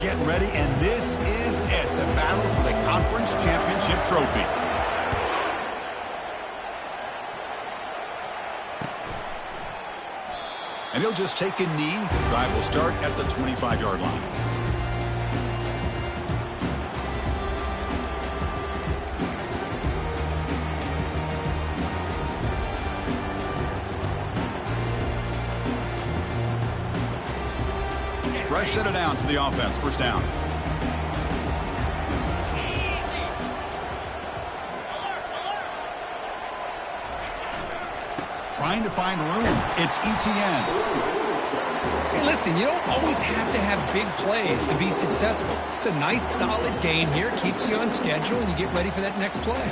Getting ready, and this is it, the battle for the conference championship trophy. And he'll just take a knee. Drive will start at the 25-yard line. Fresh set of downs for the offense. First down. Trying to find room. It's ETN. Hey, listen, you don't always have to have big plays to be successful. It's a nice, solid gain here. Keeps you on schedule, and you get ready for that next play.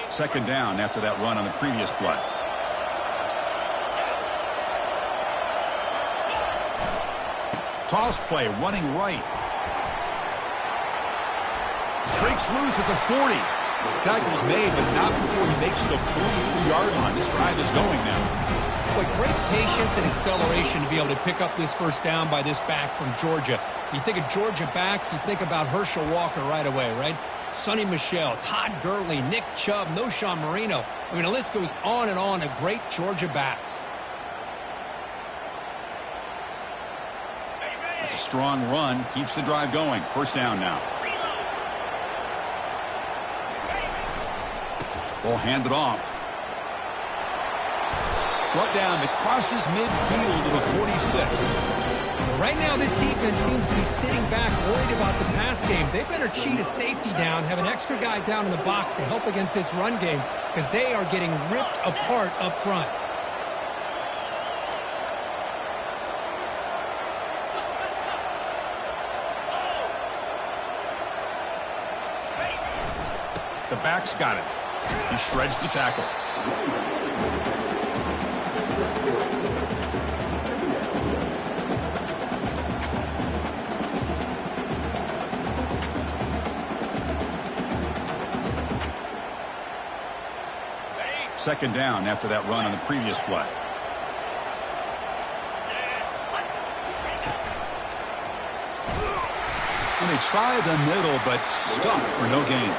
Second down after that run on the previous play. Toss play, running right. Breaks loose at the 40. Tackle's made, but not before he makes the 43-yard line. This drive is going now. Boy, great patience and acceleration to be able to pick up this first down by this back from Georgia. You think of Georgia backs, you think about Herschel Walker right away, right? Sonny Michel, Todd Gurley, Nick Chubb, Noshawn Marino. I mean, the list goes on and on of great Georgia backs. It's a strong run. Keeps the drive going. First down now. Ball handed off. Brought down. It crosses midfield to the 46. Right now, this defense seems to be sitting back, worried about the pass game. They better cheat a safety down, have an extra guy down in the box to help against this run game, because they are getting ripped apart up front. The back's got it. He shreds the tackle. Second down after that run on the previous play. And they try the middle, but stuck for no gain.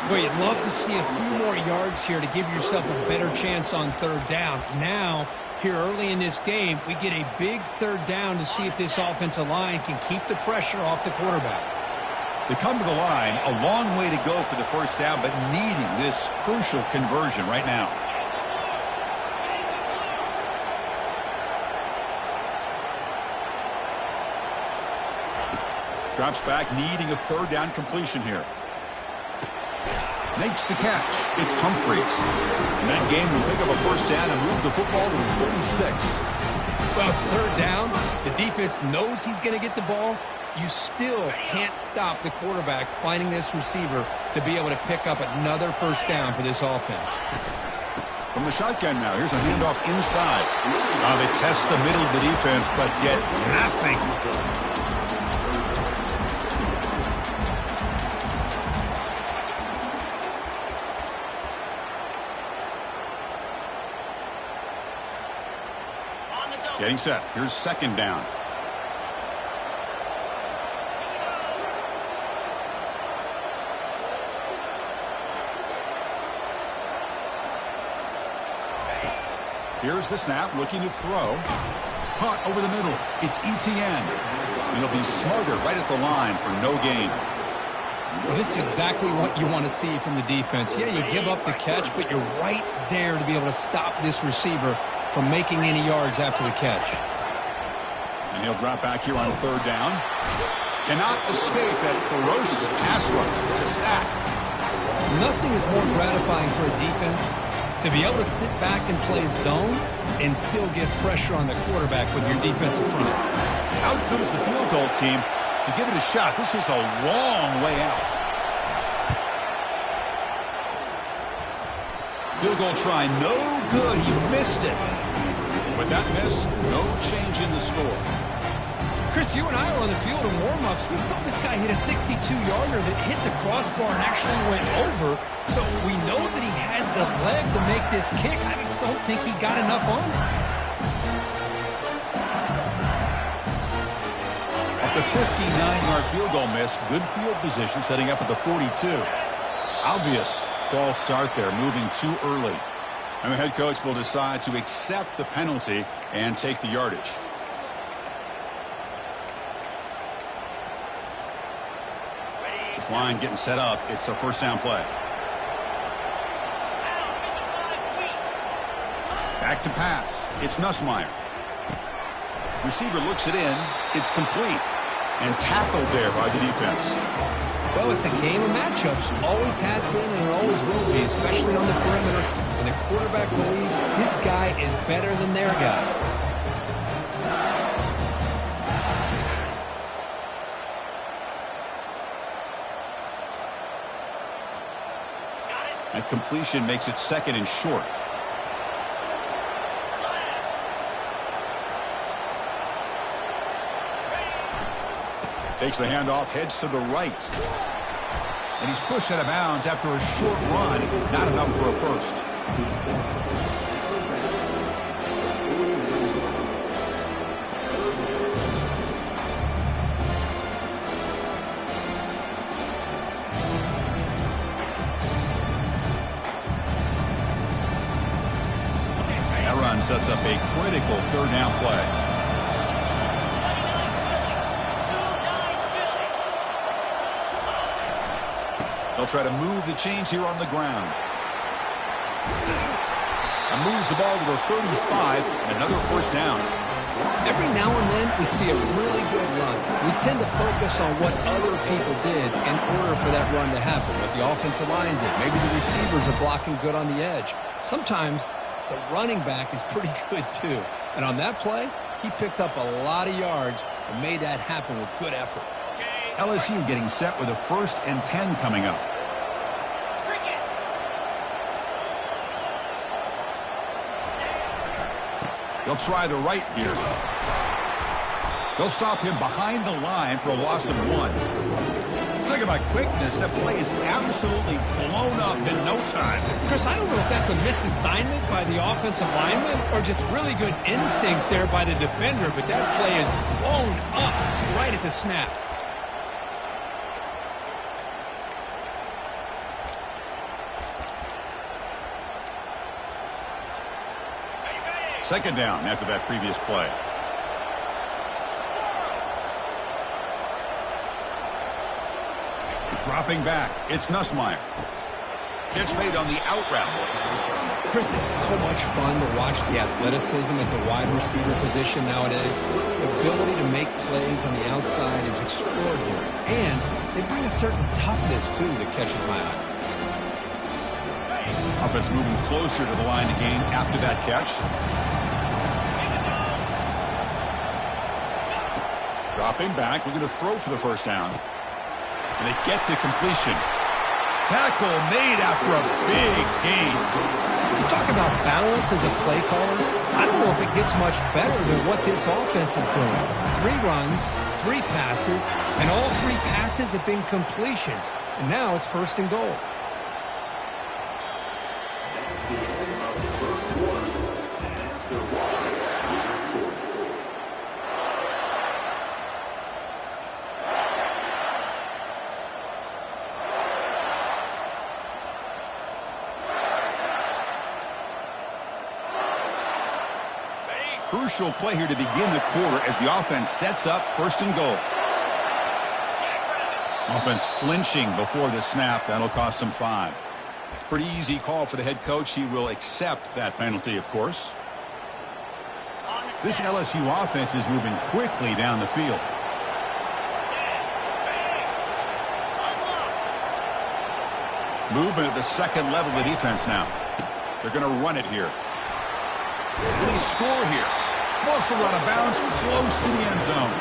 Well, you'd love to see a few more yards here to give yourself a better chance on third down. Now, here early in this game, we get a big third down to see if this offensive line can keep the pressure off the quarterback. They come to the line, a long way to go for the first down, but needing this crucial conversion right now. Drops back, needing a third down completion here. Makes the catch. It's Humphreys. And that game will pick up a first down and move the football to the 36. Well, it's third down. The defense knows he's going to get the ball. You still can't stop the quarterback finding this receiver to be able to pick up another first down for this offense. From the shotgun now, here's a handoff inside. They test the middle of the defense, but get nothing. Getting set. Here's second down. Here's the snap, looking to throw. Caught over the middle. It's ETN. And he'll be smothered right at the line for no gain. Well, this is exactly what you want to see from the defense. Yeah, you give up the catch, but you're right there to be able to stop this receiver from making any yards after the catch. And he'll drop back here on third down. Cannot escape that ferocious pass rush. It's a sack. Nothing is more gratifying for a defense to be able to sit back and play zone and still get pressure on the quarterback with your defensive front. Out comes the field goal team to give it a shot. This is a long way out. Field goal try, no good. He missed it. With that miss, no change in the score. Chris, you and I were on the field in warm-ups. We saw this guy hit a 62-yarder that hit the crossbar and actually went over. So we know that he has the leg to make this kick. I just don't think he got enough on it. Off the 59-yard field goal miss, good field position setting up at the 42. Obvious false start there, moving too early. And the head coach will decide to accept the penalty and take the yardage. This line getting set up. It's a first down play. Back to pass. It's Nussmeier. Receiver looks it in. It's complete. And tackled there by the defense. Well, it's a game of matchups. Always has been and it always will be, especially on the perimeter. And the quarterback believes his guy is better than their guy. That completion makes it second and short. Takes the handoff, heads to the right. And he's pushed out of bounds after a short run. Not enough for a first. That run sets up a critical third down play. They'll try to move the chains here on the ground. And moves the ball to the 35, and another first down. Every now and then we see a really good run. We tend to focus on what other people did in order for that run to happen, what the offensive line did. Maybe the receivers are blocking good on the edge. Sometimes the running back is pretty good too. And on that play, he picked up a lot of yards and made that happen with good effort. LSU getting set with a 1st and 10 coming up. They'll try the right here. They'll stop him behind the line for a loss of 1. Talking about quickness, that play is absolutely blown up in no time. Chris, I don't know if that's a misassignment by the offensive lineman or just really good instincts there by the defender, but that play is blown up right at the snap. Second down after that previous play. Dropping back. It's Nussmeier. Catch made on the out route. Chris, it's so much fun to watch the athleticism at the wide receiver position nowadays. The ability to make plays on the outside is extraordinary. And they bring a certain toughness, too, that catches my eye. Offense moving closer to the line to gain after that catch. Dropping back, looking to throw for the first down. And they get to completion. Tackle made after a big gain. You talk about balance as a play caller. I don't know if it gets much better than what this offense is doing. 3 runs, 3 passes, and all 3 passes have been completions. And now it's 1st and goal. Crucial play here to begin the quarter as the offense sets up 1st and goal. Offense flinching before the snap. That'll cost him 5. Pretty easy call for the head coach. He will accept that penalty, of course. This LSU offense is moving quickly down the field. Movement at the second level of the defense now. They're going to run it here. Will he score here? Also out of bounds, close to the end zone.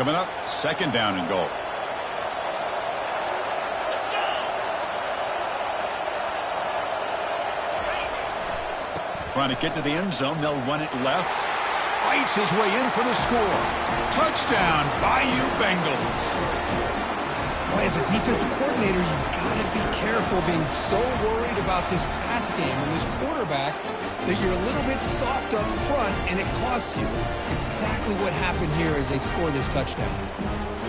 Coming up, second down and goal. Trying to get to the end zone. They'll run it left. Fights his way in for the score. Touchdown, Bayou Bengals. Boy, as a defensive coordinator, you've got to be careful being so worried about this pass game and this quarterback that you're a little bit soft up front and it costs you. It's exactly what happened here as they score this touchdown.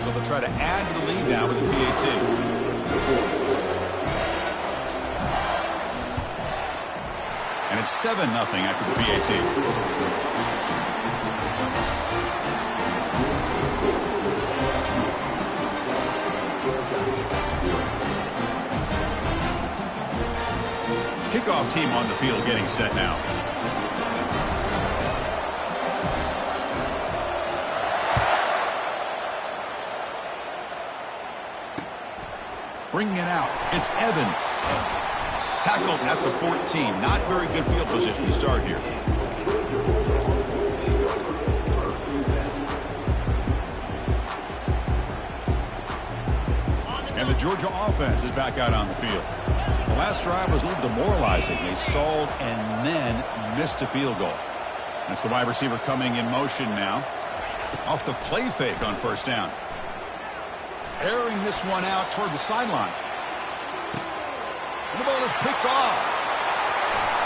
So they'll try to add to the lead now with the PAT. And it's 7-0 after the PAT. Kickoff team on the field getting set now. Bringing it out. It's Evans. Tackled at the 14. Not very good field position to start here. And the Georgia offense is back out on the field. The last drive was a little demoralizing. They stalled and then missed a field goal. That's the wide receiver coming in motion now. Off the play fake on first down. Airing this one out toward the sideline. The ball is picked off.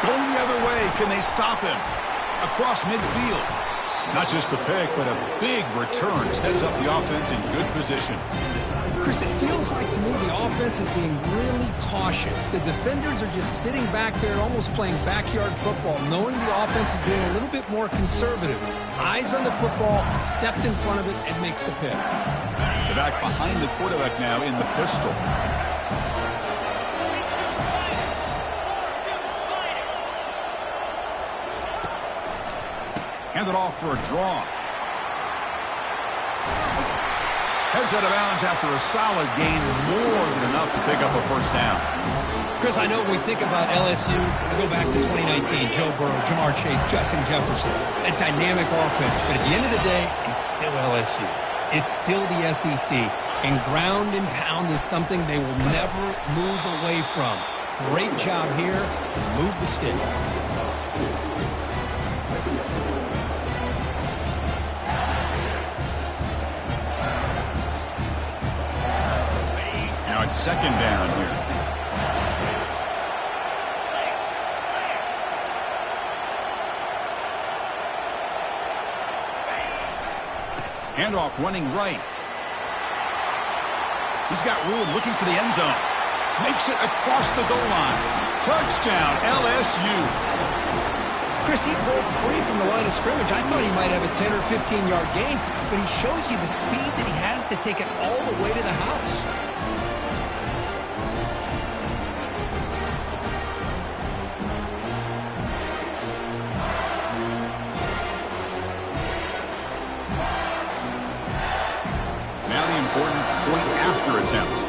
Going the other way. Can they stop him? Across midfield. Not just the pick, but a big return. Sets up the offense in good position. Chris, it feels like to me the offense is being really cautious. The defenders are just sitting back there almost playing backyard football, knowing the offense is being a little bit more conservative. Eyes on the football, stepped in front of it, and makes the pick. The back behind the quarterback now in the pistol. Hand it off for a draw. Heads out of bounds after a solid gain, more than enough to pick up a first down. Chris, I know when we think about LSU, we go back to 2019, Joe Burrow, Jamar Chase, Justin Jefferson, a dynamic offense. But at the end of the day, it's still LSU. It's still the SEC. And ground and pound is something they will never move away from. Great job here. Move the sticks. Now it's second down here. Handoff running right. He's got room looking for the end zone. Makes it across the goal line. Touchdown, LSU. Chris, he broke free from the line of scrimmage. I thought he might have a 10 or 15-yard gain, but he shows you the speed that he has to take it all the way to the house. Attempts.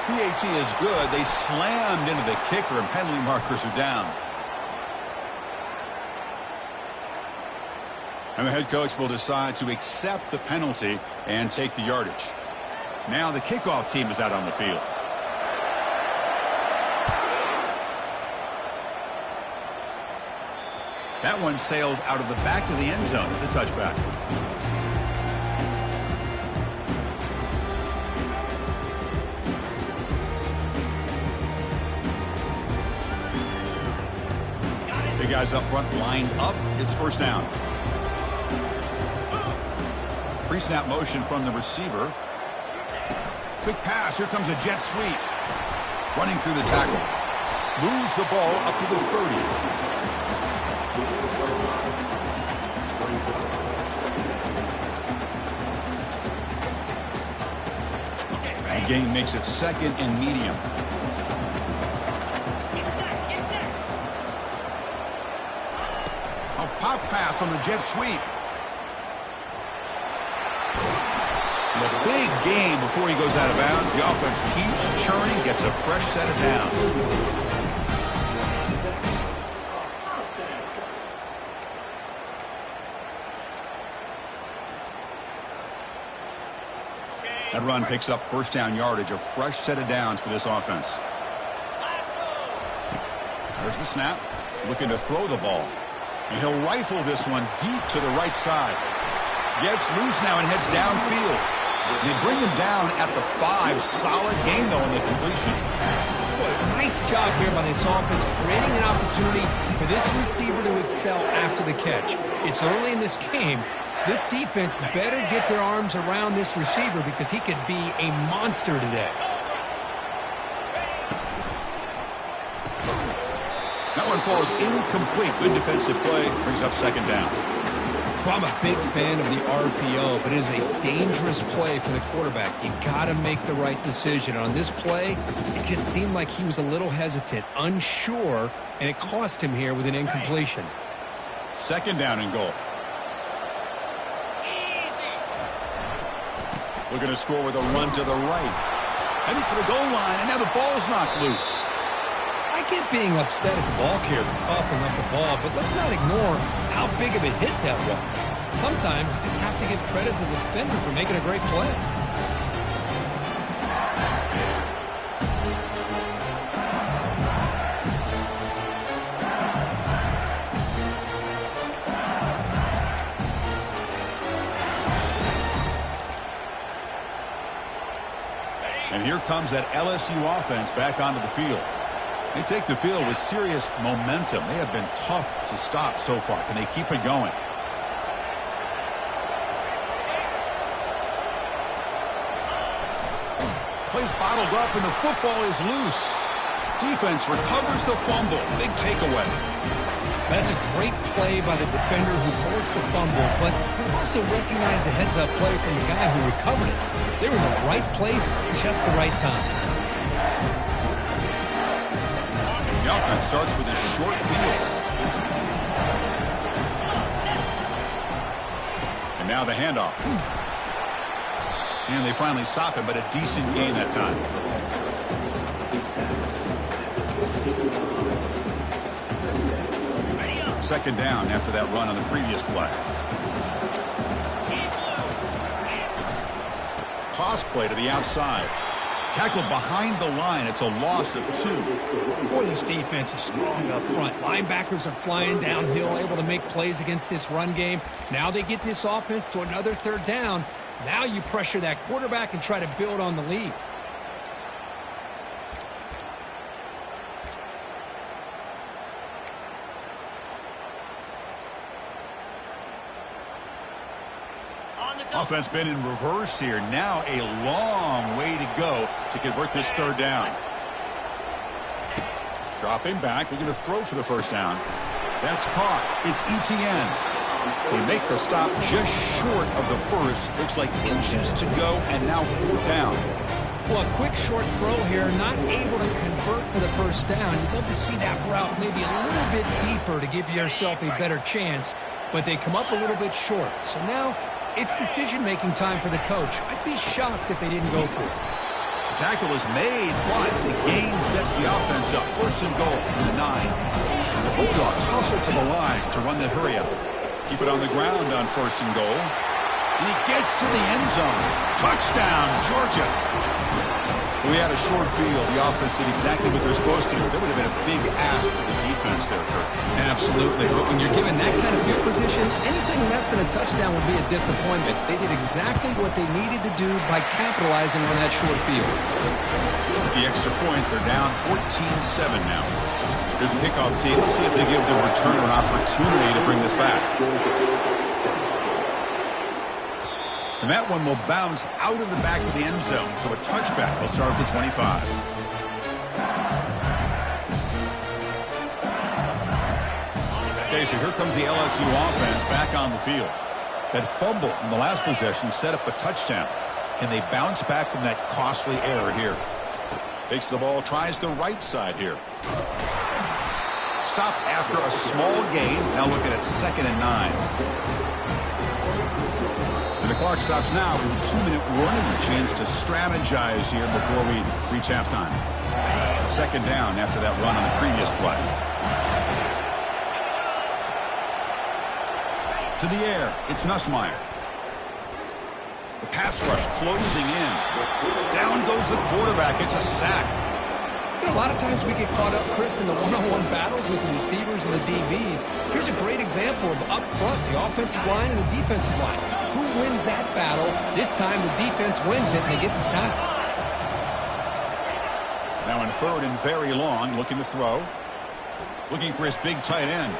PAT is good. They slammed into the kicker and penalty markers are down. And the head coach will decide to accept the penalty and take the yardage. Now the kickoff team is out on the field. That one sails out of the back of the end zone with the touchback. Big guys up front lined up. It's first down. Pre-snap motion from the receiver. Quick pass. Here comes a jet sweep. Running through the tackle. Moves the ball up to the 30. The game makes it second and medium. A pop pass on the jet sweep. And a big gain before he goes out of bounds. The offense keeps churning, gets a fresh set of downs. That run picks up first down yardage, a fresh set of downs for this offense. There's the snap. Looking to throw the ball. And he'll rifle this one deep to the right side. Gets loose now and heads downfield. They bring him down at the 5. Solid gain, though, in the completion. Boy, nice job here by this offense, creating an opportunity for this receiver to excel after the catch. It's early in this game, so this defense better get their arms around this receiver because he could be a monster today. That one falls incomplete. Good defensive play. Brings up second down. Well, I'm a big fan of the RPO, but it is a dangerous play for the quarterback. You got to make the right decision. On this play, it just seemed like he was a little hesitant, unsure, and it cost him here with an incompletion. Second down and goal. Looking to score with a run to the right. Heading for the goal line, and now the ball's knocked loose. I get being upset at the ball carrier for coughing up the ball, but let's not ignore how big of a hit that was. Sometimes you just have to give credit to the defender for making a great play. And here comes that LSU offense back onto the field. They take the field with serious momentum. They have been tough to stop so far. Can they keep it going? Plays bottled up and the football is loose. Defense recovers the fumble. Big takeaway. That's a great play by the defender who forced the fumble, but let's also recognize the heads-up play from the guy who recovered it. They were in the right place at just the right time. The offense starts with a short field. And now the handoff. And they finally stop it, but a decent gain that time. Second down after that run on the previous play. Toss play to the outside. Tackled behind the line. It's a loss of 2. Boy, this defense is strong up front. Linebackers are flying downhill, able to make plays against this run game. Now they get this offense to another third down. Now you pressure that quarterback and try to build on the lead. Offense been in reverse here. Now a long way to go to convert this third down. Dropping back. They're going to throw for the first down. That's caught. It's ETN. They make the stop just short of the first. Looks like inches to go, and now fourth down. Well, a quick short throw here, not able to convert for the first down. You'd love to see that route maybe a little bit deeper to give yourself a better chance, but they come up a little bit short. So now it's decision-making time for the coach. I'd be shocked if they didn't go for it. The tackle is made, but the gain sets the offense up. First and goal from the 9. The Bulldogs hustle to the line to run that hurry-up. Keep it on the ground on first and goal. And he gets to the end zone. Touchdown, Georgia. We had a short field. The offense did exactly what they're supposed to do. That would have been a big ask for the defense there, Kurt. Absolutely. But when you're given that kind of field position, anything less than a touchdown would be a disappointment. They did exactly what they needed to do by capitalizing on that short field. With the extra point, they're down 14-7 now. Here's the kickoff team. Let's see if they give the returner an opportunity to bring this back. And that one will bounce out of the back of the end zone. So a touchback. They'll start at the 25. Okay, so here comes the LSU offense back on the field. That fumble in the last possession set up a touchdown. Can they bounce back from that costly error here? Takes the ball, tries the right side here. Stop after a small gain. Now looking at 2nd and 9. And the clock stops now with a 2-minute warning. A chance to strategize here before we reach halftime. Second down after that run on the previous play. To the air. It's Nussmeier. The pass rush closing in. Down goes the quarterback. It's a sack. You know, a lot of times we get caught up, Chris, in the one-on-one battles with the receivers and the DBs. Here's a great example of up front, the offensive line and the defensive line. Who wins that battle? This time the defense wins it, and they get the sack. Now in third and very long, looking to throw. Looking for his big tight end.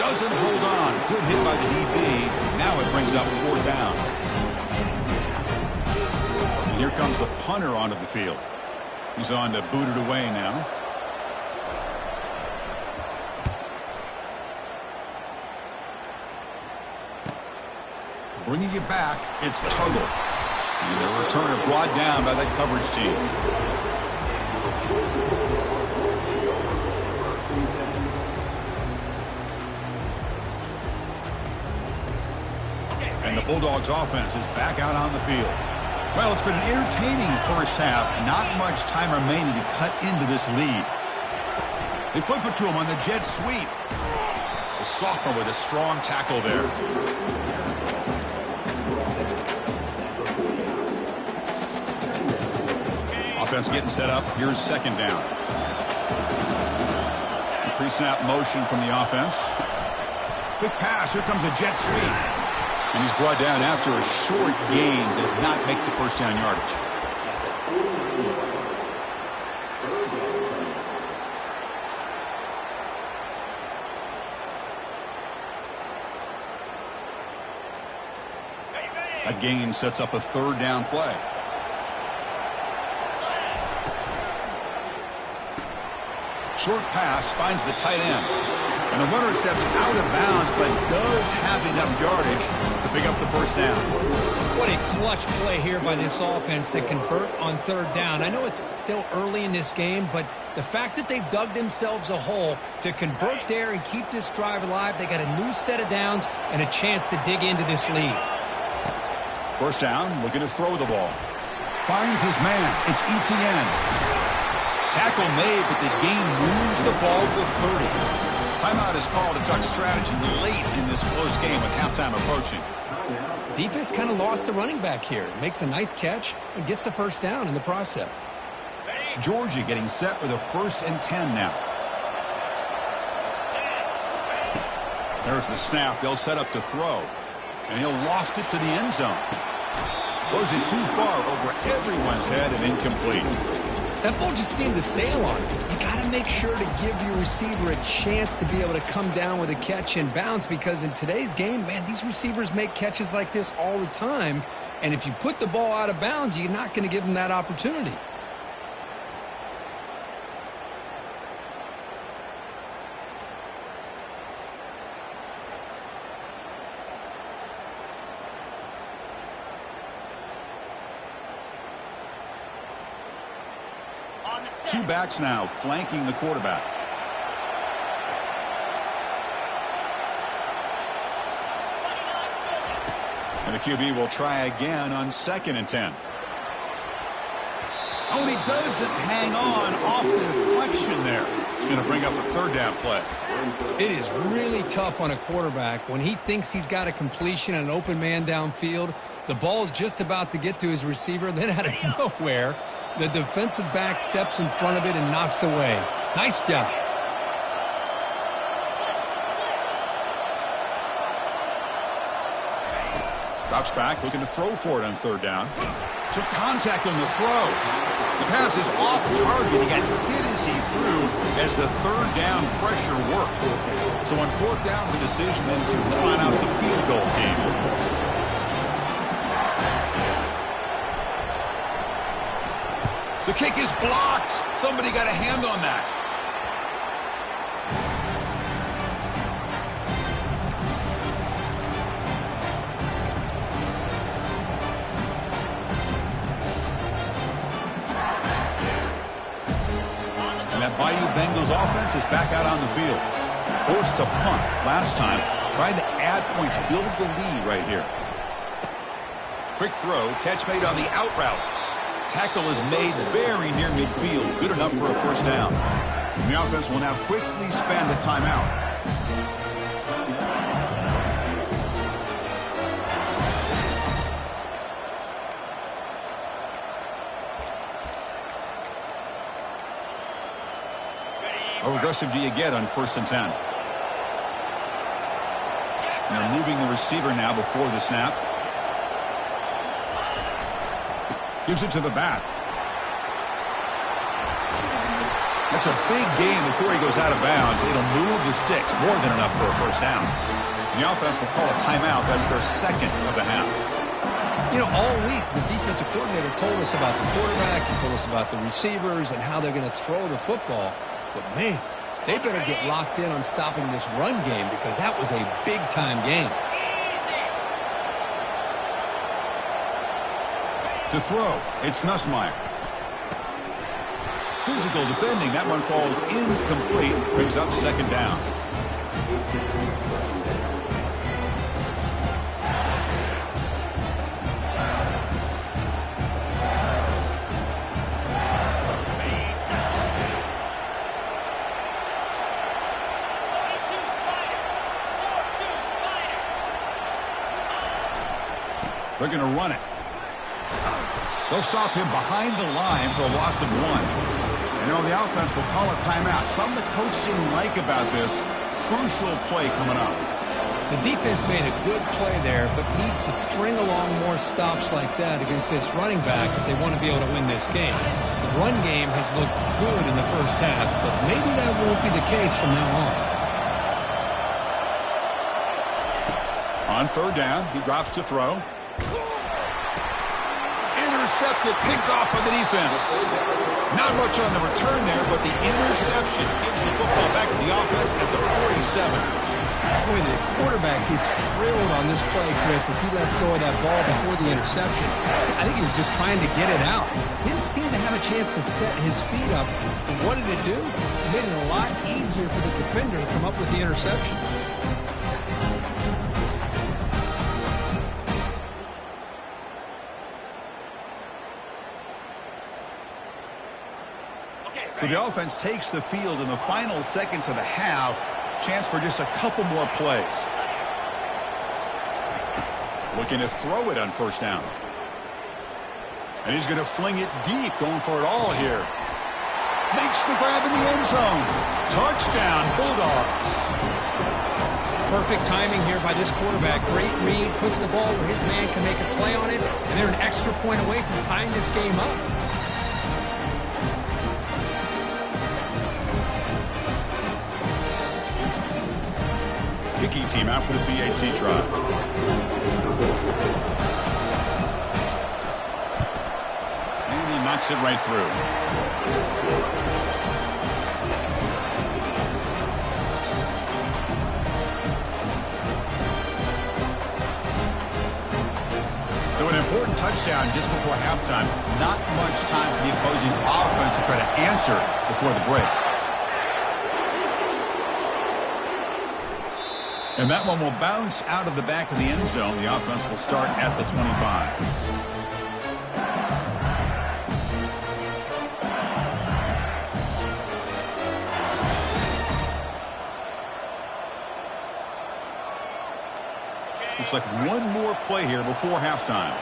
Doesn't hold on. Good hit by the DB. Now it brings up fourth down. And here comes the punter onto the field. He's on to boot it away now. Bringing it back, it's Tuggle. And the returner brought down by that coverage team. And the Bulldogs offense is back out on the field. Well, it's been an entertaining first half. Not much time remaining to cut into this lead. They flip it to him on the jet sweep. The sophomore with a strong tackle there. Offense getting set up. Here's second down. Pre-snap motion from the offense. Quick pass. Here comes a jet sweep. And he's brought down after a short gain. Does not make the first down yardage. That gain sets up a third down play. Short pass finds the tight end. And the runner steps out of bounds, but does have enough yardage to pick up the first down. What a clutch play here by this offense to convert on third down. I know it's still early in this game, but the fact that they've dug themselves a hole to convert there and keep this drive alive, they got a new set of downs and a chance to dig into this lead. First down, looking to throw the ball. Finds his man. It's Etienne. Tackle made, but the gain moves the ball to the 30. Timeout is called to talk strategy late in this close game with halftime approaching. Defense kind of lost the running back here. Makes a nice catch and gets the first down in the process. Georgia getting set with a 1st and 10 now. There's the snap. They'll set up to throw. And he'll loft it to the end zone. Goes it too far over everyone's head and incomplete. That ball just seemed to sail on it. You got to make sure to give your receiver a chance to be able to come down with a catch and bounce, because in today's game, man, these receivers make catches like this all the time. And if you put the ball out of bounds, you're not going to give them that opportunity. Two backs now flanking the quarterback. And the QB will try again on 2nd and 10. Oh, and he doesn't hang on off the deflection there. It's going to bring up a third down play. It is really tough on a quarterback when he thinks he's got a completion and an open man downfield. The ball's just about to get to his receiver. Then out of nowhere, the defensive back steps in front of it and knocks away. Nice job. Drops back, looking to throw for it on third down. Took contact on the throw. The pass is off target. He got hit as he threw as the third down pressure worked. So on fourth down, the decision is to trot out the field goal team. The kick is blocked. Somebody got a hand on that. And that Bayou Bengals offense is back out on the field. Forced to punt last time. Tried to add points, build the lead right here. Quick throw, catch made on the out route. Tackle is made very near midfield. Good enough for a first down. And the offense will now quickly spend a timeout. How aggressive do you get on 1st and 10? And they're moving the receiver now before the snap. Gives it to the back. That's a big gain before he goes out of bounds. It'll move the sticks, more than enough for a 1st down. And the offense will call a timeout. That's their 2nd of the half. You know, all week, the defensive coordinator told us about the quarterback. He told us about the receivers and how they're going to throw the football. But, man, they better get locked in on stopping this run game because that was a big-time game. To throw, it's Nussmeier. Physical defending. That one falls incomplete. Brings up 2nd down. They're going to run it. They'll stop him behind the line for a loss of 1. And, you know, the offense will call a timeout. Something the coach didn't like about this. Crucial play coming up. The defense made a good play there, but needs to string along more stops like that against this running back if they want to be able to win this game. The run game has looked good in the 1st half, but maybe that won't be the case from now On on. 3rd down, he drops to throw. Intercepted, picked off by the defense. Not much on the return there, but the interception gives the football back to the offense at the 47. Boy, the quarterback gets drilled on this play, Chris, as he lets go of that ball before the interception. I think he was just trying to get it out. Didn't seem to have a chance to set his feet up. And what did it do? It made it a lot easier for the defender to come up with the interception. So the offense takes the field in the final seconds of the half. Chance for just a couple more plays. Looking to throw it on 1st down. And he's going to fling it deep, going for it all here. Makes the grab in the end zone. Touchdown, Bulldogs. Perfect timing here by this quarterback. Great read, puts the ball where his man can make a play on it, and they're an extra point away from tying this game up. Kicking team out for the PAT try. And he knocks it right through. So an important touchdown just before halftime. Not much time for the opposing offense to try to answer before the break. And that one will bounce out of the back of the end zone. The offense will start at the 25. Looks like one more play here before halftime.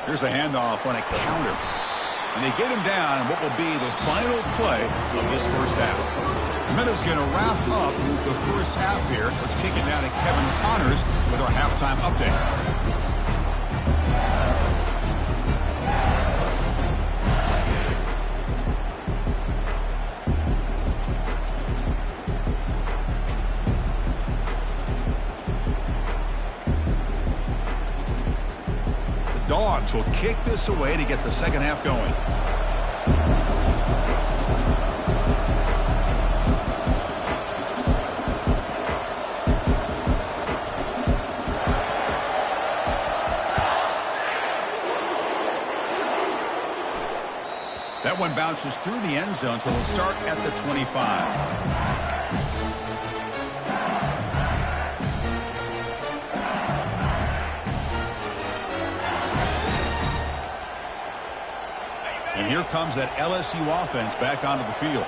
Here's the handoff on a counter. And they get him down in what will be the final play of this 1st half. The Meadows going to wrap up the 1st half here. Let's kick it down to Kevin Connors with our halftime update. Dogs will kick this away to get the 2nd half going. That one bounces through the end zone, so they'll start at the 25. And here comes that LSU offense back onto the field.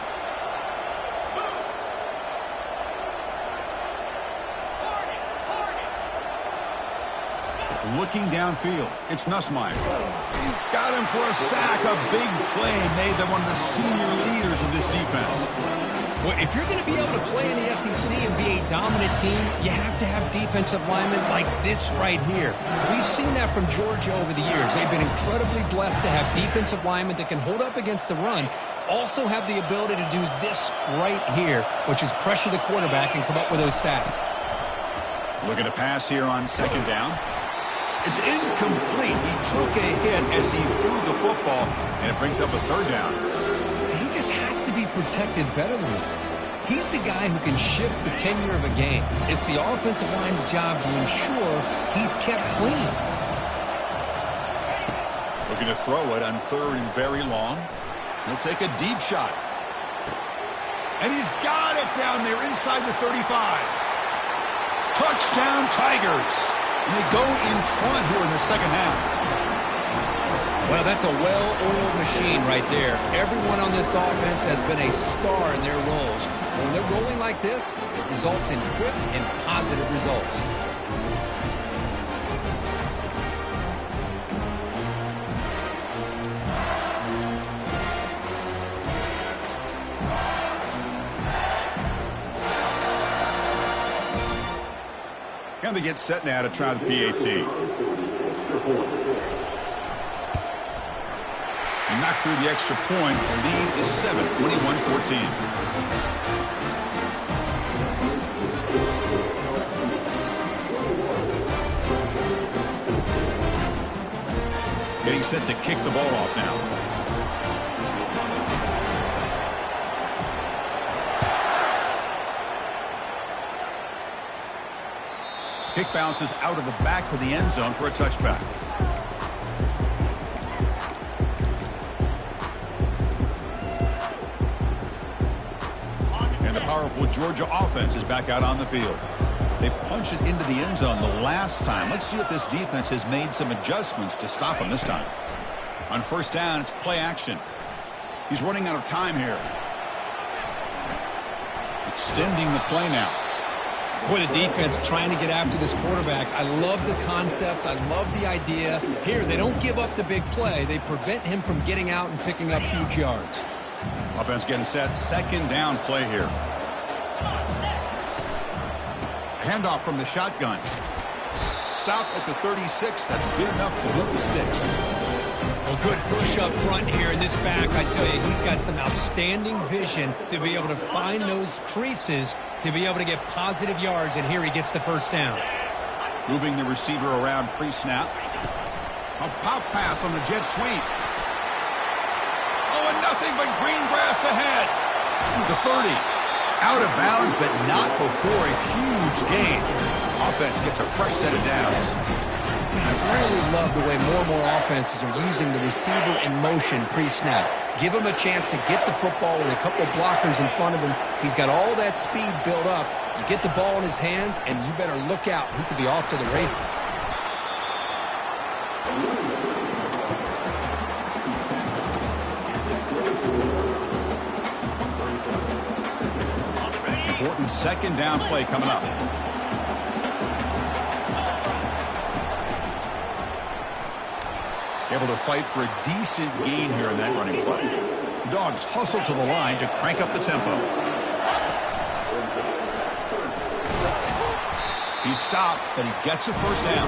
Looking downfield, it's Nussmeier. Got him for a sack. A big play made them one of the senior leaders of this defense. Well, if you're going to be able to play in the SEC and be a dominant team, you have to have defensive linemen like this right here. We've seen that from Georgia over the years. They've been incredibly blessed to have defensive linemen that can hold up against the run, also have the ability to do this right here, which is pressure the quarterback and come up with those sacks. Looking to pass here on second down. It's incomplete. He took a hit as he threw the football, and it brings up a third down. He just has to be protected better than that. He's the guy who can shift the tenure of a game. It's the offensive line's job to ensure he's kept clean. Looking to throw it on third and very long. He'll take a deep shot. And he's got it down there inside the 35. Touchdown, Tigers. And they go in front here in the second half. Well, that's a well-oiled machine right there. Everyone on this offense has been a star in their roles. When they're rolling like this, it results in quick and positive results. And they get set now to try the PAT. And knocked through the extra point. The lead is 7, 21-14. Getting set to kick the ball off now. Kick bounces out of the back of the end zone for a touchback. And the powerful Georgia offense is back out on the field. They punched it into the end zone the last time. Let's see if this defense has made some adjustments to stop them this time. On first down, it's play action. He's running out of time here. Extending the play now. Boy, the defense trying to get after this quarterback. I love the concept. I love the idea. Here, they don't give up the big play. They prevent him from getting out and picking up huge yards. Offense getting set. Second down play here. Handoff from the shotgun. Stop at the 36. That's good enough to move the sticks. Well, good push up front here in this back. I tell you, he's got some outstanding vision to be able to find those creases to be able to get positive yards, and here he gets the first down. Moving the receiver around pre-snap. A pop pass on the jet sweep. Oh, and nothing but green grass ahead. The 30. Out of bounds, but not before a huge gain. Offense gets a fresh set of downs. I really love the way more and more offenses are using the receiver in motion pre-snap. Give him a chance to get the football with a couple of blockers in front of him. He's got all that speed built up. You get the ball in his hands, and you better look out. He could be off to the races. Important second down play coming up. Able to fight for a decent gain here in that running play. Dogs hustle to the line to crank up the tempo. He's stopped, but he gets a first down.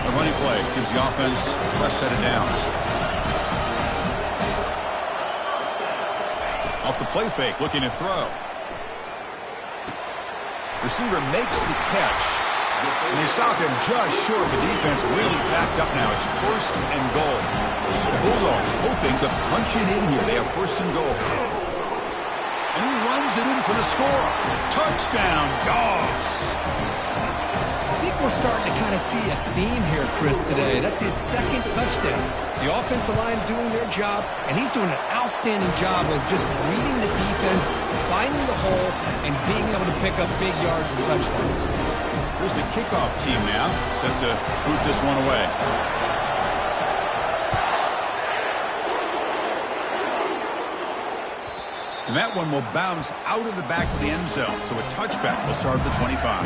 The running play gives the offense a fresh set of downs. Off the play fake, looking to throw. Receiver makes the catch. And they stop him just short. The defense really backed up now. It's first and goal. The Bulldogs hoping to punch it in here. They have first and goal. And he runs it in for the score. Touchdown, Dogs. I think we're starting to kind of see a theme here, Chris, today. That's his second touchdown. The offensive line doing their job, and he's doing an outstanding job of just reading the defense, finding the hole, and being able to pick up big yards and touchdowns. Here's the kickoff team now, set to boot this one away. And that one will bounce out of the back of the end zone, so a touchback will start at the 25.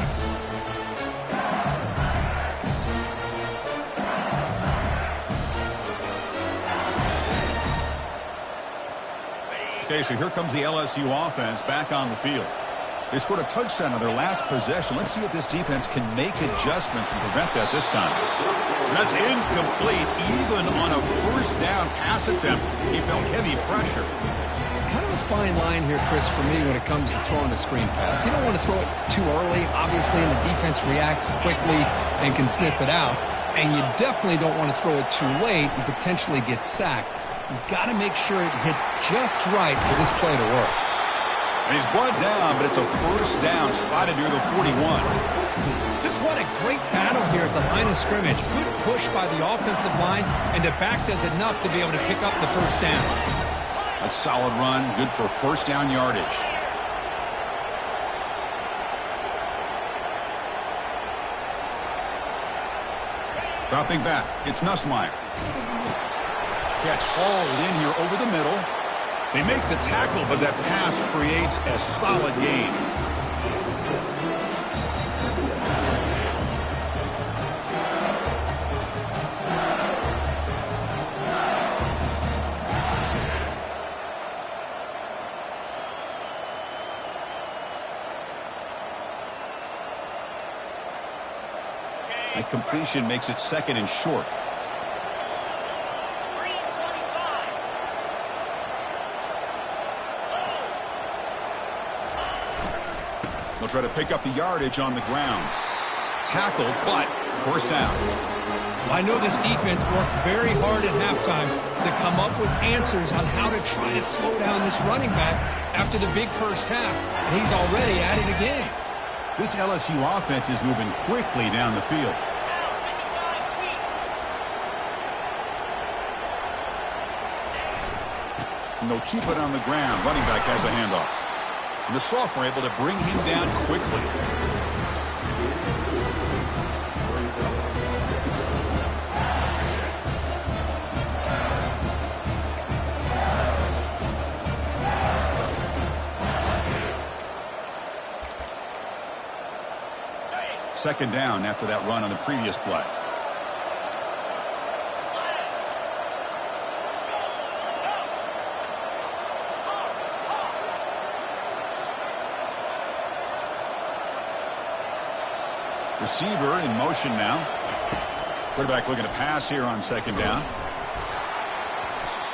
Okay, so here comes the LSU offense back on the field. They scored a touchdown on their last possession. Let's see if this defense can make adjustments and prevent that this time. That's incomplete. Even on a first down pass attempt, he felt heavy pressure. Kind of a fine line here, Chris, for me when it comes to throwing a screen pass. You don't want to throw it too early, obviously, and the defense reacts quickly and can sniff it out. And you definitely don't want to throw it too late and potentially get sacked. You've got to make sure it hits just right for this play to work. And he's brought down, but it's a first down spotted near the 41. Just what a great battle here at the line of scrimmage. Good push by the offensive line, and the back does enough to be able to pick up the first down. A solid run, good for first down yardage. Dropping back, it's Nussmeier. Catch hauled in here over the middle. They make the tackle, but that pass creates a solid gain. That completion makes it second and short. They'll try to pick up the yardage on the ground. Tackled, but first down. I know this defense worked very hard at halftime to come up with answers on how to try to slow down this running back after the big first half, and he's already at it again. This LSU offense is moving quickly down the field. And they'll keep it on the ground. Running back has a handoff. And the sophomore able to bring him down quickly. Second down after that run on the previous play. Receiver in motion now. Quarterback looking to pass here on second down.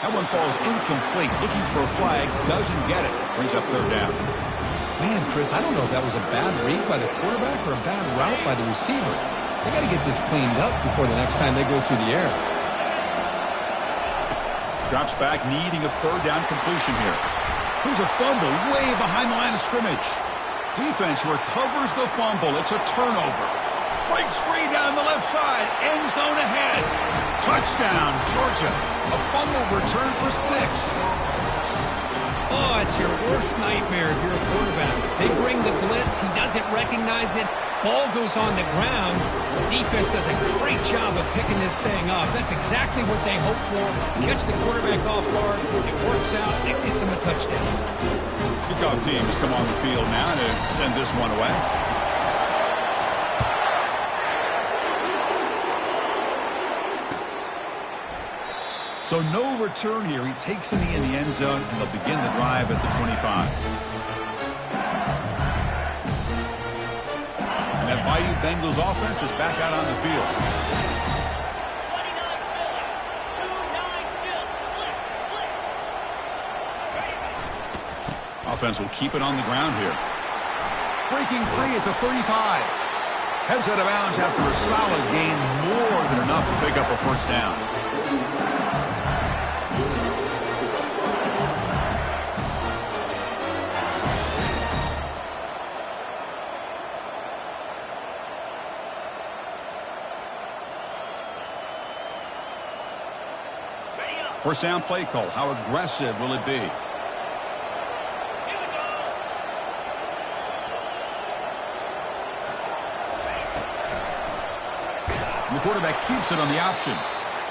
That one falls incomplete. Looking for a flag. Doesn't get it. Brings up third down. Man, Chris, I don't know if that was a bad read by the quarterback or a bad route by the receiver. They got to get this cleaned up before the next time they go through the air. Drops back, needing a third down completion here. Here's a fumble way behind the line of scrimmage. Defense recovers the fumble. It's a turnover. Breaks free down the left side. End zone ahead. Touchdown, Georgia. A fumble return for 6. Oh, it's your worst nightmare if you're a quarterback. They bring the blitz. He doesn't recognize it. Ball goes on the ground. Defense does a great job of picking this thing up. That's exactly what they hope for. Catch the quarterback off guard. It works out. It gets him a touchdown. Kickoff team has come on the field now to send this one away. So no return here. He takes it in the end zone, and they'll begin the drive at the 25. And that Bayou Bengals offense is back out on the field. Offense will keep it on the ground here. Breaking free at the 35. Heads out of bounds after a solid gain, more than enough to pick up a first down. First down play call. How aggressive will it be? The quarterback keeps it on the option.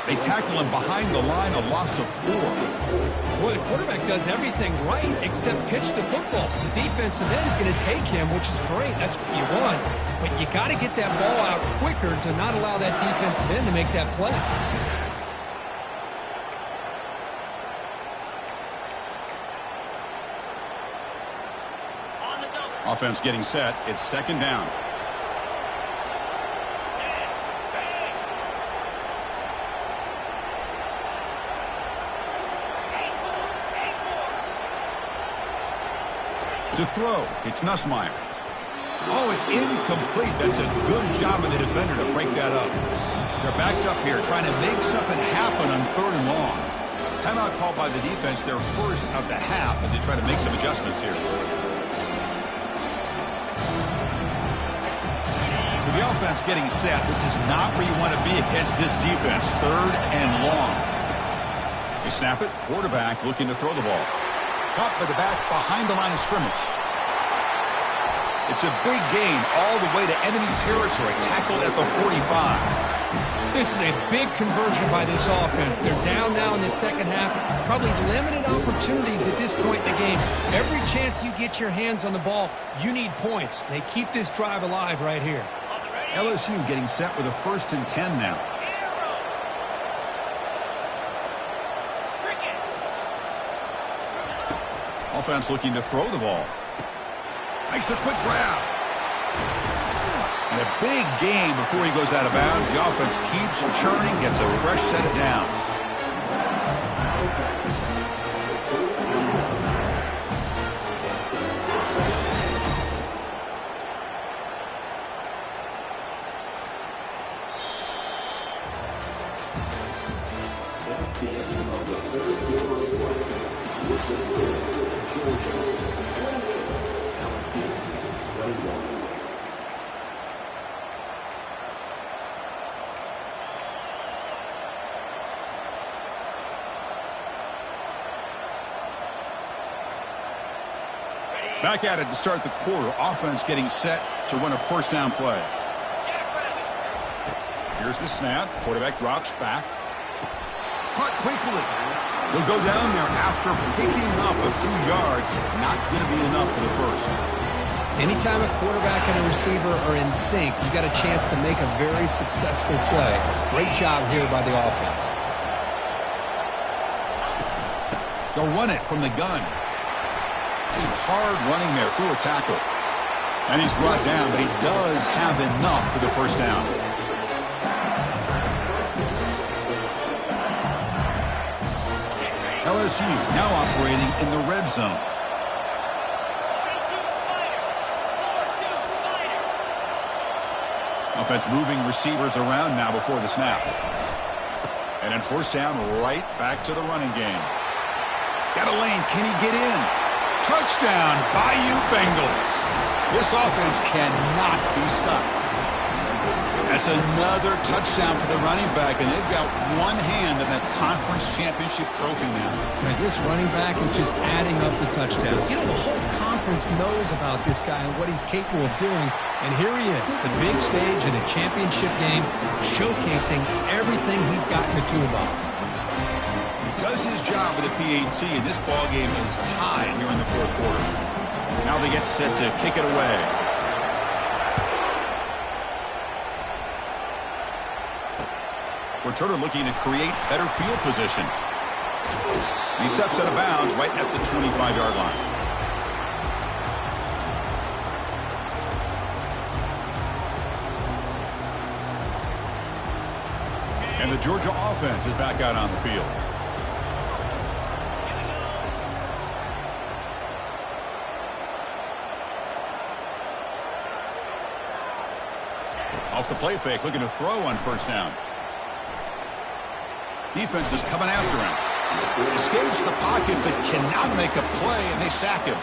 They tackle him behind the line, a loss of 4. Boy, the quarterback does everything right except pitch the football. The defensive end is going to take him, which is great. That's what you want. But you got to get that ball out quicker to not allow that defensive end to make that play. Offense getting set. It's second down. To throw, it's Nussmeier. Oh, it's incomplete. That's a good job of the defender to break that up. They're backed up here, trying to make something happen on 3rd and long. Timeout called by the defense, their first of the half, as they try to make some adjustments here. So the offense getting set. This is not where you want to be against this defense. 3rd and long. They snap it. Quarterback looking to throw the ball. Caught by the back behind the line of scrimmage. It's a big gain all the way to enemy territory. Tackled at the 45. This is a big conversion by this offense. They're down now in the second half. Probably limited opportunities at this point in the game. Every chance you get your hands on the ball, you need points. They keep this drive alive right here. LSU getting set with a 1st and 10 now. Offense looking to throw the ball. Makes a quick grab. And a big gain before he goes out of bounds. The offense keeps churning, gets a fresh set of downs. Back at it to start the quarter. Offense getting set to run a 1st down play. Here's the snap. Quarterback drops back. Caught quickly. He'll go down there after picking up a few yards. Not going to be enough for the first. Anytime a quarterback and a receiver are in sync, you got a chance to make a very successful play. Great job here by the offense. They'll run it from the gun. Some hard running there through a tackle. And he's brought down, but he does have enough for the 1st down. LSU now operating in the red zone. Offense moving receivers around now before the snap. And then 1st down, right back to the running game. Got a lane. Can he get in? Touchdown, Bayou Bengals. This offense cannot be stopped. That's another touchdown for the running back, and they've got one hand on that conference championship trophy now. Right, this running back is just adding up the touchdowns. You know, the whole conference knows about this guy and what he's capable of doing, and here he is, the big stage in a championship game, showcasing everything he's got in the toolbox. Does his job with the PAT, and this ball game is tied here in the 4th quarter. Now they get set to kick it away. Returner looking to create better field position. He steps out of bounds right at the 25-yard line. And the Georgia offense is back out on the field. Off the play fake, looking to throw on 1st down. Defense is coming after him. Escapes the pocket, but cannot make a play, and they sack him.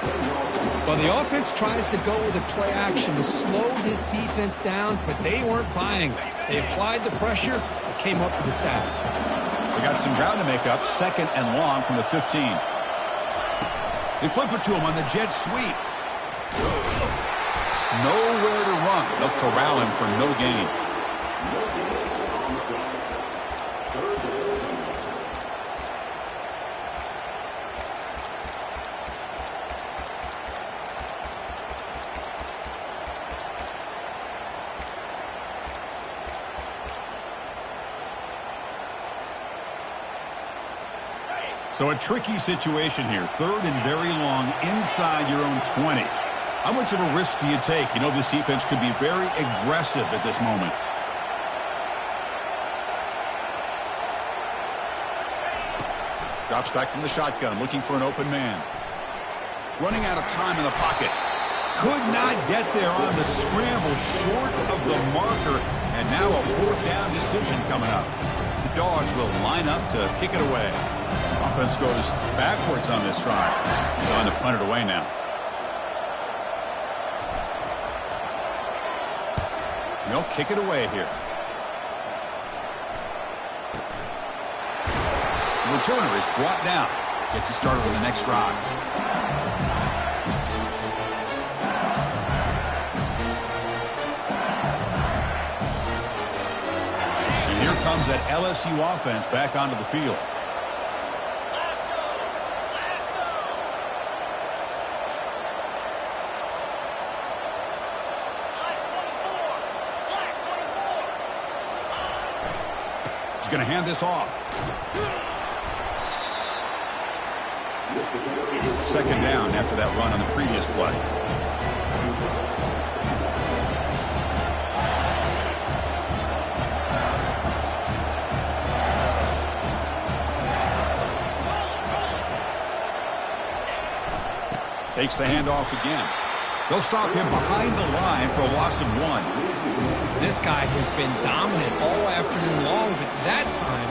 Well, the offense tries to go with a play action to slow this defense down, but they weren't buying. They applied the pressure and came up with the sack. They got some ground to make up. 2nd and long from the 15. They flip it to him on the jet sweep. Nowhere to run. They'll corral him for no gain. So a tricky situation here. 3rd and very long inside your own 20. How much of a risk do you take? You know this defense could be very aggressive at this moment. Drops back from the shotgun, looking for an open man. Running out of time in the pocket. Could not get there on the scramble, short of the marker, and now a fourth down decision coming up. The Dogs will line up to kick it away. Offense goes backwards on this drive. He's on to punt it away now. They'll kick it away here. The returner is brought down. Gets it started on the next drive. And here comes that LSU offense back onto the field. He's going to hand this off. Second down after that run on the previous play. Takes the handoff again. They'll stop him behind the line for a loss of 1. This guy has been dominant all afternoon long, but that time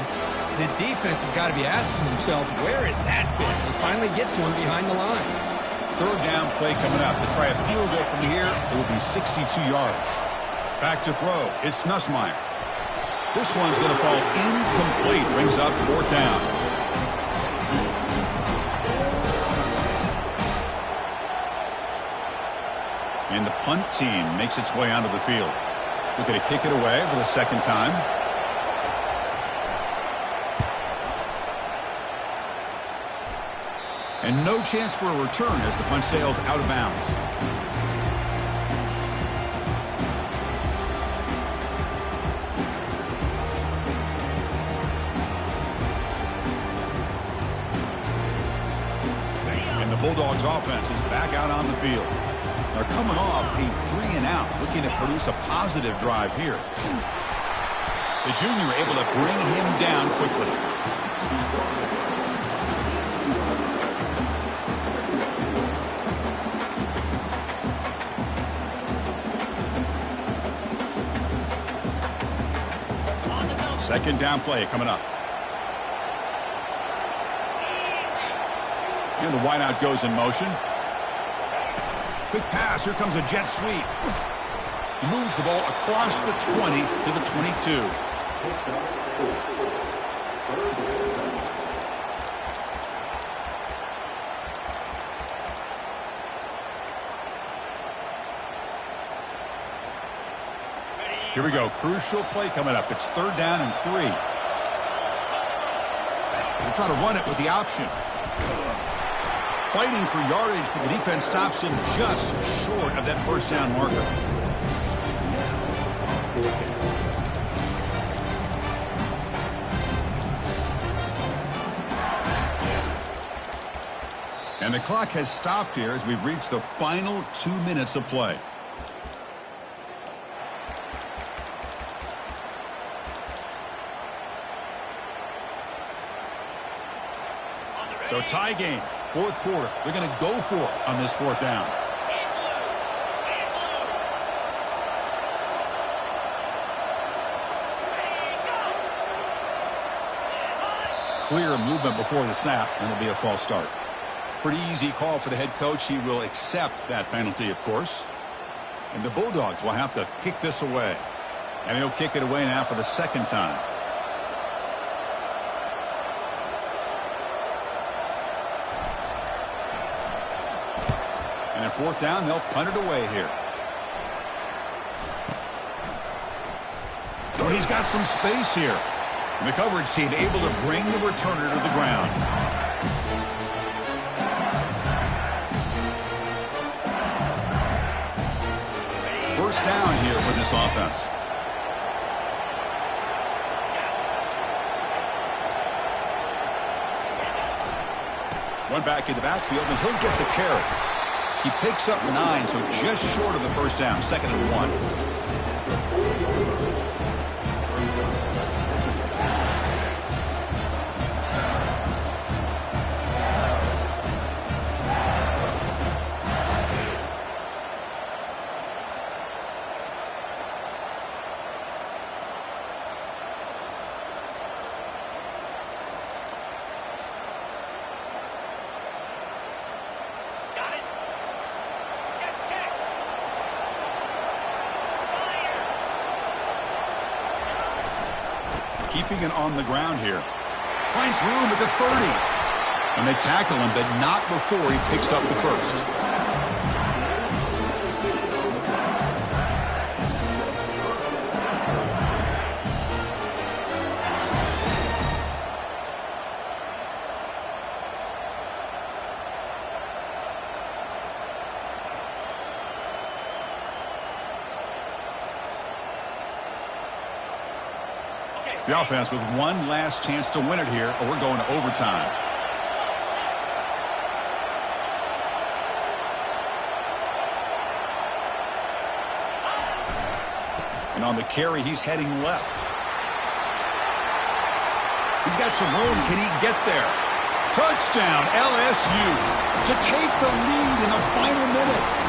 the defense has got to be asking themselves, where has that been? They finally get to him behind the line. Third down play coming up. To try a field goal from here, it will be 62 yards. Back to throw. It's Nussmeier. This one's going to fall incomplete. Brings up fourth down. And the punt team makes its way onto the field. Looking to kick it away for the second time. And no chance for a return as the punt sails out of bounds. And the Bulldogs offense is back out on the field. They're coming off a 3-and-out, looking to produce a positive drive here. The junior able to bring him down quickly. Second down play coming up. And the wideout goes in motion. Quick pass. Here comes a jet sweep. He moves the ball across the 20 to the 22. Here we go. Crucial play coming up. It's third down and 3. They'll try to run it with the option. Fighting for yardage, but the defense stops him just short of that first down marker. And the clock has stopped here as we've reached the final 2 minutes of play. So tie game, fourth quarter. They're going to go for it on this fourth down. Clear movement before the snap, and it'll be a false start. Pretty easy call for the head coach. He will accept that penalty, of course. And the Bulldogs will have to kick this away. And he'll kick it away now for the second time. And at fourth down, they'll punt it away here. Oh, he's got some space here. And the coverage team able to bring the returner to the ground. First down here for this offense. One back in the backfield, and he'll get the carry. He picks up 9, so just short of the first down, 2nd and 1. Keeping it on the ground here. Finds room at the 30. And they tackle him, but not before he picks up the first. The offense with one last chance to win it here, or we're going to overtime. And on the carry, he's heading left. He's got some room. Can he get there? Touchdown, LSU, to take the lead in the final minute.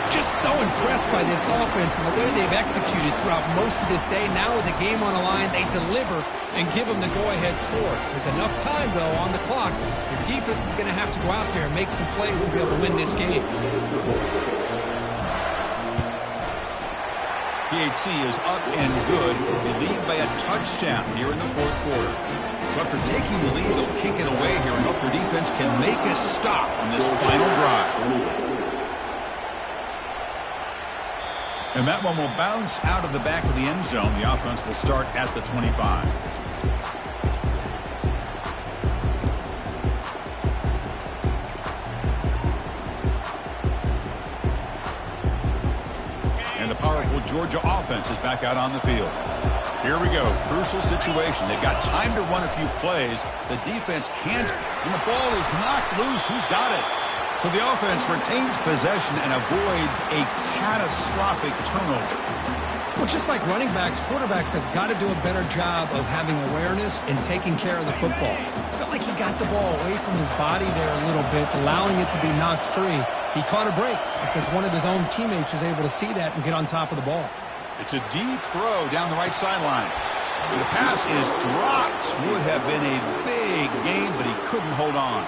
Just so impressed by this offense and the way they've executed throughout most of this day. Now with the game on the line, they deliver and give them the go-ahead score. There's enough time, though, on the clock. Your defense is going to have to go out there and make some plays to be able to win this game. PAT is up and good. They lead by a touchdown here in the 4th quarter. So after taking the lead, they'll kick it away here and hope their defense can make a stop on this final drive. And that one will bounce out of the back of the end zone. The offense will start at the 25. And the powerful Georgia offense is back out on the field. Here we go. Crucial situation. They've got time to run a few plays. The defense can't. And the ball is knocked loose. Who's got it? So the offense retains possession and avoids a catastrophic turnover. Well, just like running backs, quarterbacks have got to do a better job of having awareness and taking care of the football. I felt like he got the ball away from his body there a little bit, allowing it to be knocked free. He caught a break because one of his own teammates was able to see that and get on top of the ball. It's a deep throw down the right sideline. The pass is dropped. Would have been a big gain, but he couldn't hold on.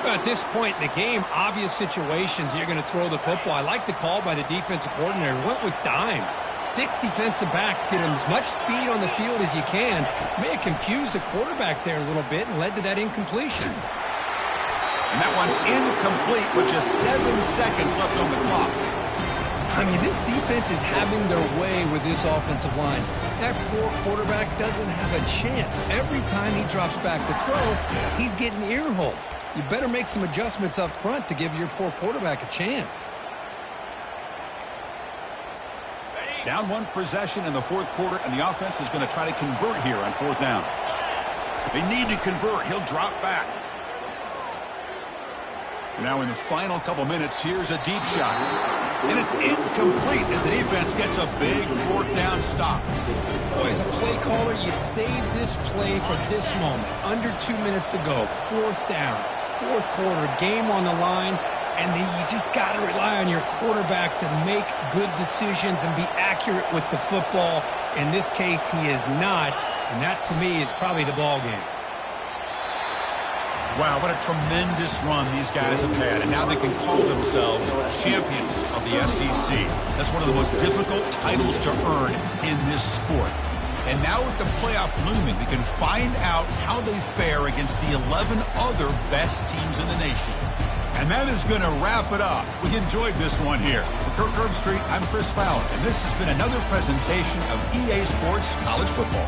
At this point in the game, obvious situations, you're going to throw the football. I like the call by the defensive coordinator. Went with dime. 6 defensive backs get him as much speed on the field as you can. May have confused the quarterback there a little bit and led to that incompletion. And that one's incomplete with just 7 seconds left on the clock. I mean, this defense is having their way with this offensive line. That poor quarterback doesn't have a chance. Every time he drops back to throw, he's getting ear-holed. You better make some adjustments up front to give your poor quarterback a chance. Down 1 possession in the 4th quarter, and the offense is going to try to convert here on 4th down. They need to convert. He'll drop back. And now in the final couple minutes, here's a deep shot. And it's incomplete as the defense gets a big 4th down stop. Boy, as a play caller, you save this play for this moment. Under 2 minutes to go. 4th down. 4th quarter, game on the line, and then you just got to rely on your quarterback to make good decisions and be accurate with the football. In this case, he is not, and that to me is probably the ball game. Wow, what a tremendous run these guys have had, and now they can call themselves champions of the SEC. That's one of the most difficult titles to earn in this sport. And now with the playoff looming, we can find out how they fare against the 11 other best teams in the nation. And that is going to wrap it up. We enjoyed this one here. For Kirk Herbstreit, I'm Chris Fowler, and this has been another presentation of EA Sports College Football.